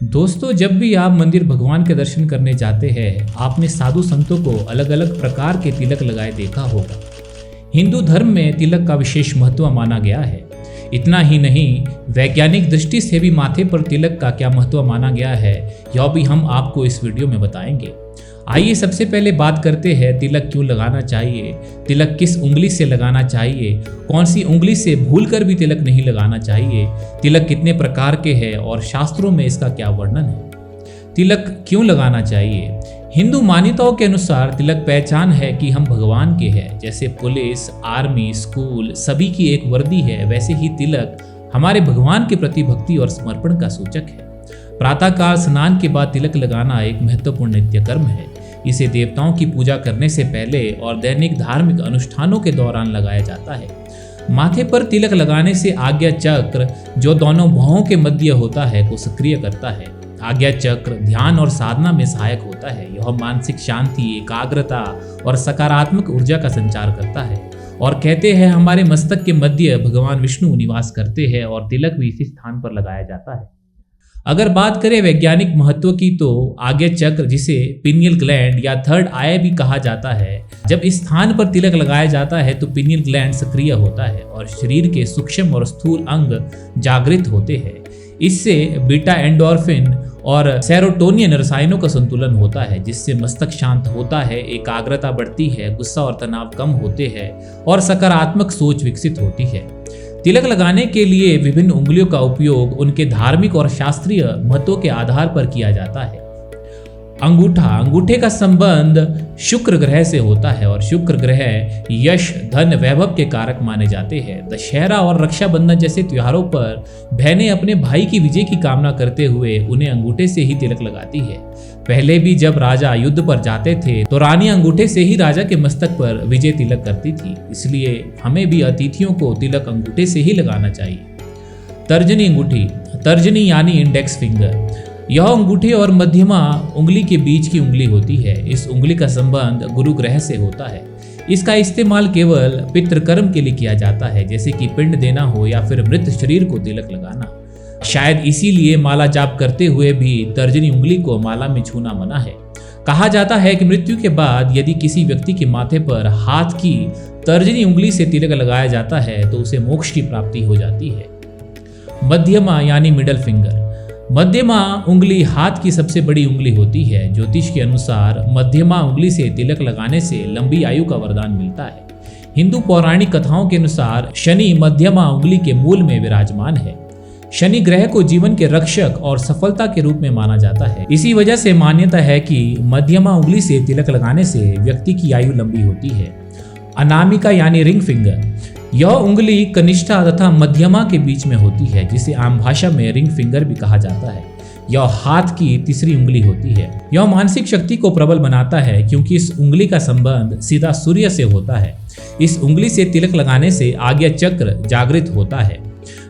दोस्तों, जब भी आप मंदिर भगवान के दर्शन करने जाते हैं, आपने साधु संतों को अलग अलग प्रकार के तिलक लगाए देखा होगा। हिंदू धर्म में तिलक का विशेष महत्व माना गया है। इतना ही नहीं, वैज्ञानिक दृष्टि से भी माथे पर तिलक का क्या महत्व माना गया है, यह भी हम आपको इस वीडियो में बताएंगे। आइए सबसे पहले बात करते हैं तिलक क्यों लगाना चाहिए, तिलक किस उंगली से लगाना चाहिए, कौन सी उंगली से भूलकर भी तिलक नहीं लगाना चाहिए, तिलक कितने प्रकार के हैं और शास्त्रों में इसका क्या वर्णन है। तिलक क्यों लगाना चाहिए? हिंदू मान्यताओं के अनुसार तिलक पहचान है कि हम भगवान के हैं। जैसे पुलिस, आर्मी, स्कूल सभी की एक वर्दी है, वैसे ही तिलक हमारे भगवान के प्रति भक्ति और समर्पण का सूचक है। प्रातःकाल स्नान के बाद तिलक लगाना एक महत्वपूर्ण नित्य कर्म है। इसे देवताओं की पूजा करने से पहले और दैनिक धार्मिक अनुष्ठानों के दौरान लगाया जाता है। माथे पर तिलक लगाने से आज्ञा चक्र, जो दोनों भौहों के मध्य होता है, को सक्रिय करता है। आज्ञा चक्र ध्यान और साधना में सहायक होता है। यह मानसिक शांति, एकाग्रता और सकारात्मक ऊर्जा का संचार करता है। और कहते हैं हमारे मस्तक के मध्य भगवान विष्णु निवास करते हैं और तिलक भी इसी स्थान पर लगाया जाता है। अगर बात करें वैज्ञानिक महत्व की, तो आज्ञा चक्र, जिसे पिनियल ग्लैंड या थर्ड आई भी कहा जाता है, जब इस स्थान पर तिलक लगाया जाता है तो पिनियल ग्लैंड सक्रिय होता है और शरीर के सूक्ष्म और स्थूल अंग जागृत होते हैं। इससे बीटा एंडोर्फिन और सेरोटोनिन रसायनों का संतुलन होता है, जिससे मस्तक शांत होता है, एकाग्रता बढ़ती है, गुस्सा और तनाव कम होते हैं और सकारात्मक सोच विकसित होती है। तिलक लगाने के लिए विभिन्न उंगलियों का उपयोग उनके धार्मिक और शास्त्रीय महत्व के आधार पर किया जाता है। अंगूठे का संबंध शुक्र ग्रह से होता है और शुक्र ग्रह यश, धन, वैभव के कारक माने जाते हैं। दशहरा और रक्षाबंधन जैसे त्योहारों पर बहनें अपने भाई की विजय की कामना करते हुए उन्हें अंगूठे से ही तिलक लगाती है। पहले भी जब राजा युद्ध पर जाते थे तो रानी अंगूठे से ही राजा के मस्तक पर विजय तिलक करती थी। इसलिए हमें भी अतिथियों को तिलक अंगूठे से ही लगाना चाहिए। तर्जनी अंगूठी, तर्जनी यानी इंडेक्स फिंगर, यह अंगूठे और मध्यमा उंगली के बीच की उंगली होती है। इस उंगली का संबंध गुरु ग्रह से होता है। इसका इस्तेमाल केवल पितृकर्म के लिए किया जाता है, जैसे कि पिंड देना हो या फिर मृत शरीर को तिलक लगाना। शायद इसीलिए माला जाप करते हुए भी तर्जनी उंगली को माला में छूना मना है। कहा जाता है कि मृत्यु के बाद यदि किसी व्यक्ति के माथे पर हाथ की तर्जनी उंगली से तिलक लगाया जाता है तो उसे मोक्ष की प्राप्ति हो जाती है। मध्यमा यानी मिडल फिंगर, मध्यमा उंगली हाथ की सबसे बड़ी उंगली होती है। ज्योतिष के अनुसार मध्यमा उंगली से तिलक लगाने से लंबी आयु का वरदान मिलता है। हिंदू पौराणिक कथाओं के अनुसार शनि मध्यमा उंगली के मूल में विराजमान है। शनि ग्रह को जीवन के रक्षक और सफलता के रूप में माना जाता है। इसी वजह से मान्यता है कि मध्यमा उंगली से तिलक लगाने से व्यक्ति की आयु लंबी होती है। अनामिका यानी रिंग फिंगर, यह उंगली कनिष्ठा तथा मध्यमा के बीच में होती है, जिसे आम भाषा में रिंग फिंगर भी कहा जाता है। यह हाथ की तीसरी उंगली होती है। यह मानसिक शक्ति को प्रबल बनाता है, क्योंकि इस उंगली का संबंध सीधा सूर्य से होता है। इस उंगली से तिलक लगाने से आज्ञा चक्र जागृत होता है।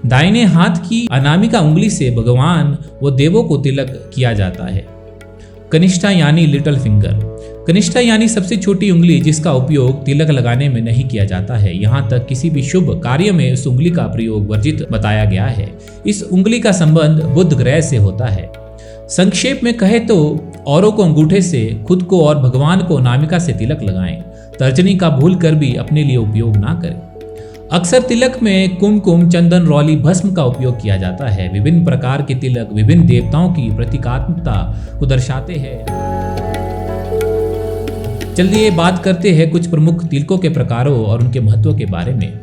दाहिने हाथ की अनामिका उंगली से भगवान व देवों को तिलक किया जाता है। कनिष्ठा यानी लिटिल फिंगर, कनिष्ठा यानी सबसे छोटी उंगली, जिसका उपयोग तिलक लगाने में नहीं किया जाता है। यहाँ तक किसी भी शुभ कार्य में इस उंगली का प्रयोग वर्जित बताया गया है। इस उंगली का संबंध बुध ग्रह से होता है। संक्षेप में कहे तो औरों को अंगूठे से, खुद को और भगवान को अनामिका से तिलक लगाएं। तर्जनी का भूल कर भी अपने लिए उपयोग ना करें। अक्सर तिलक में कुमकुम, चंदन, रौली, भस्म का उपयोग किया जाता है। विभिन्न प्रकार के तिलक विभिन्न देवताओं की प्रतीकात्मकता को दर्शाते हैं। चलिए बात करते हैं कुछ प्रमुख तिलकों के प्रकारों और उनके महत्व के बारे में।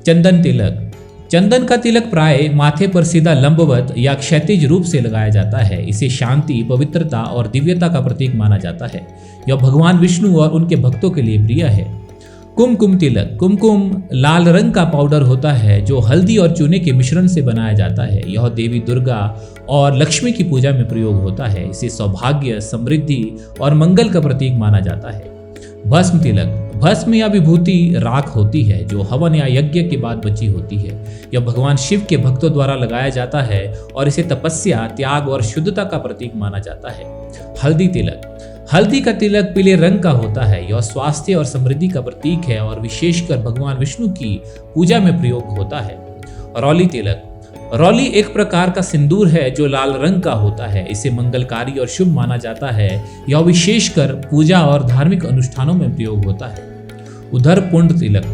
चंदन तिलक, चंदन का तिलक प्राय माथे पर सीधा लंबवत या क्षैतिज रूप से लगाया जाता है। इसे शांति, पवित्रता और दिव्यता का प्रतीक माना जाता है। यह भगवान विष्णु और उनके भक्तों के लिए प्रिय है। कुमकुम तिलक, कुमकुम लाल रंग का पाउडर होता है जो हल्दी और चूने के मिश्रण से बनाया जाता है। यह देवी दुर्गा और लक्ष्मी की पूजा में प्रयोग होता है। इसे सौभाग्य, समृद्धि और मंगल का प्रतीक माना जाता है। भस्म तिलक, भस्म या विभूति राख होती है जो हवन या यज्ञ के बाद बची होती है। यह भगवान शिव के भक्तों द्वारा लगाया जाता है और इसे तपस्या, त्याग और शुद्धता का प्रतीक माना जाता है। हल्दी तिलक, हल्दी का तिलक पीले रंग का होता है। यह स्वास्थ्य और समृद्धि का प्रतीक है और विशेषकर भगवान विष्णु की पूजा में प्रयोग होता है। रौली तिलक, रौली एक प्रकार का सिंदूर है जो लाल रंग का होता है। इसे मंगलकारी और शुभ माना जाता है। यह विशेषकर पूजा और धार्मिक अनुष्ठानों में प्रयोग होता है। उधर पुंड तिलक,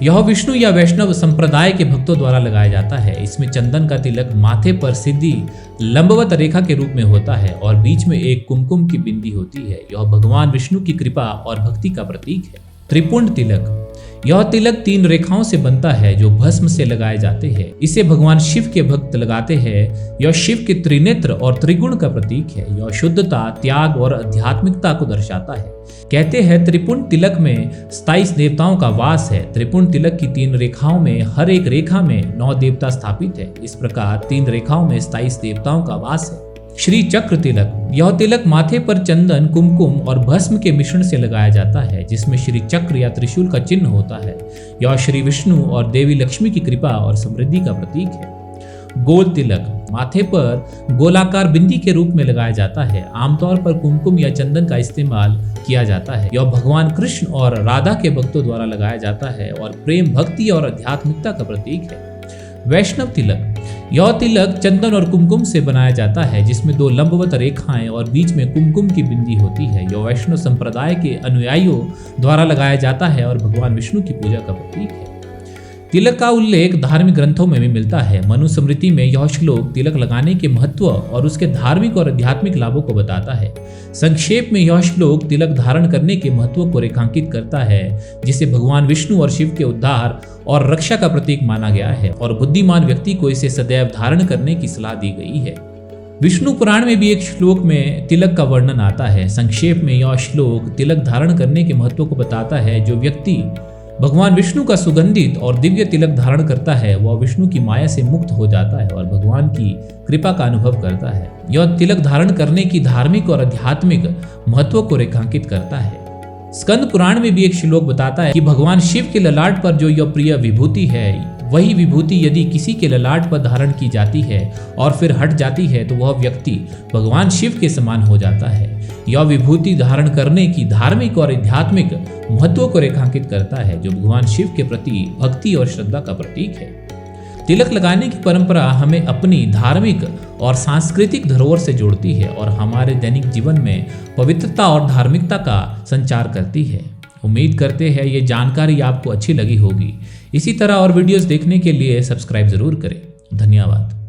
यह विष्णु या वैष्णव संप्रदाय के भक्तों द्वारा लगाया जाता है। इसमें चंदन का तिलक माथे पर सीधी लंबवत रेखा के रूप में होता है और बीच में एक कुमकुम की बिंदी होती है। यह भगवान विष्णु की कृपा और भक्ति का प्रतीक है। त्रिपुंड तिलक, यह तिलक 3 रेखाओं से बनता है जो भस्म से लगाए जाते हैं। इसे भगवान शिव के भक्त लगाते हैं। यह शिव के त्रिनेत्र और त्रिगुण का प्रतीक है। यह शुद्धता, त्याग और आध्यात्मिकता को दर्शाता है। कहते हैं त्रिपुंड तिलक में 27 देवताओं का वास है। त्रिपुंड तिलक की 3 रेखाओं में हर एक रेखा में 9 देवता स्थापित है। इस प्रकार 3 रेखाओं में 27 देवताओं का वास है। श्री चक्र तिलक, यह तिलक माथे पर चंदन, कुमकुम और भस्म के मिश्रण से लगाया जाता है जिसमें श्री चक्र या त्रिशूल का चिन्ह होता है। यह श्री विष्णु और देवी लक्ष्मी की कृपा और समृद्धि का प्रतीक है। गोल तिलक, माथे पर गोलाकार बिंदी के रूप में लगाया जाता है। आमतौर पर कुमकुम या चंदन का इस्तेमाल किया जाता है। यह भगवान कृष्ण और राधा के भक्तों द्वारा लगाया जाता है और प्रेम, भक्ति और आध्यात्मिकता का प्रतीक है। वैष्णव तिलक, यह तिलक चंदन और कुमकुम से बनाया जाता है जिसमें 2 लंबवत रेखाएं और बीच में कुमकुम की बिंदी होती है। यह वैष्णव संप्रदाय के अनुयायियों द्वारा लगाया जाता है और भगवान विष्णु की पूजा का प्रतीक है। तिलक का उल्लेख धार्मिक ग्रंथों में भी मिलता है। मनुस्मृति में यह श्लोक तिलक लगाने के महत्व और उसके धार्मिक और आध्यात्मिक लाभों को बताता है। संक्षेप में यह श्लोक तिलक धारण करने के महत्व को रेखांकित करता है, जिसे भगवान विष्णु और शिव के उद्धार और रक्षा का प्रतीक माना गया है और बुद्धिमान व्यक्ति को इसे सदैव धारण करने की सलाह दी गई है। विष्णु पुराण में भी एक श्लोक में तिलक का वर्णन आता है। संक्षेप में यह श्लोक तिलक धारण करने के महत्व को बताता है। जो व्यक्ति भगवान विष्णु का सुगंधित और दिव्य तिलक धारण करता है वह विष्णु की माया से मुक्त हो जाता है और भगवान की कृपा का अनुभव करता है। यह तिलक धारण करने की धार्मिक और आध्यात्मिक महत्व को रेखांकित करता है। स्कंद पुराण में भी एक श्लोक बताता है कि भगवान शिव के ललाट पर जो यह प्रिय विभूति है, वही विभूति यदि किसी के ललाट पर धारण की जाती है और फिर हट जाती है तो वह व्यक्ति भगवान शिव के समान हो जाता है। यह विभूति धारण करने की धार्मिक और आध्यात्मिक महत्व को रेखांकित करता है जो भगवान शिव के प्रति भक्ति और श्रद्धा का प्रतीक है। तिलक लगाने की परंपरा हमें अपनी धार्मिक और सांस्कृतिक धरोहर से जोड़ती है और हमारे दैनिक जीवन में पवित्रता और धार्मिकता का संचार करती है। उम्मीद करते हैं ये जानकारी आपको अच्छी लगी होगी। इसी तरह और वीडियोस देखने के लिए सब्सक्राइब जरूर करें। धन्यवाद।